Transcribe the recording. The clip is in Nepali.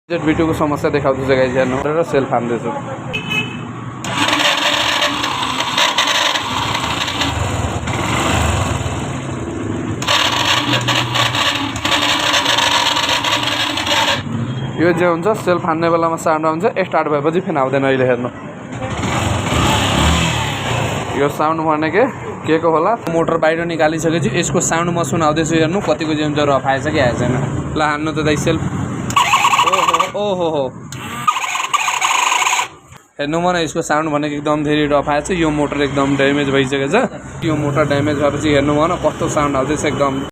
V2 को समस्या देखाउँदैछ गाइस हेर्नु र सेल्फ हान्दैछु यो जे हुन्छ सेल्फ हान्ने बेलामा साउन्ड आउँछ स्टार्ट भएपछि फेरि आउँदैन अहिले हेर्नु यो साउन्ड भनेको के को होला मोटर बाहिर निकालिसकेपछि यसको साउन्ड म सुनाउँदैछु हेर्नु कतिको जेम जरो रफ आएछ कि आएछ छैन ल हान्नु त दाइ सेल्फ ओहो हो हेर्नु मन यसको साउन्ड भनेको एकदम धेरै रफ आएछ यो मोटर एकदम ड्यामेज भइसकेछ यो मोटर ड्यामेज भएपछि हेर्नु भन कस्तो साउन्ड आउँदैछ एकदम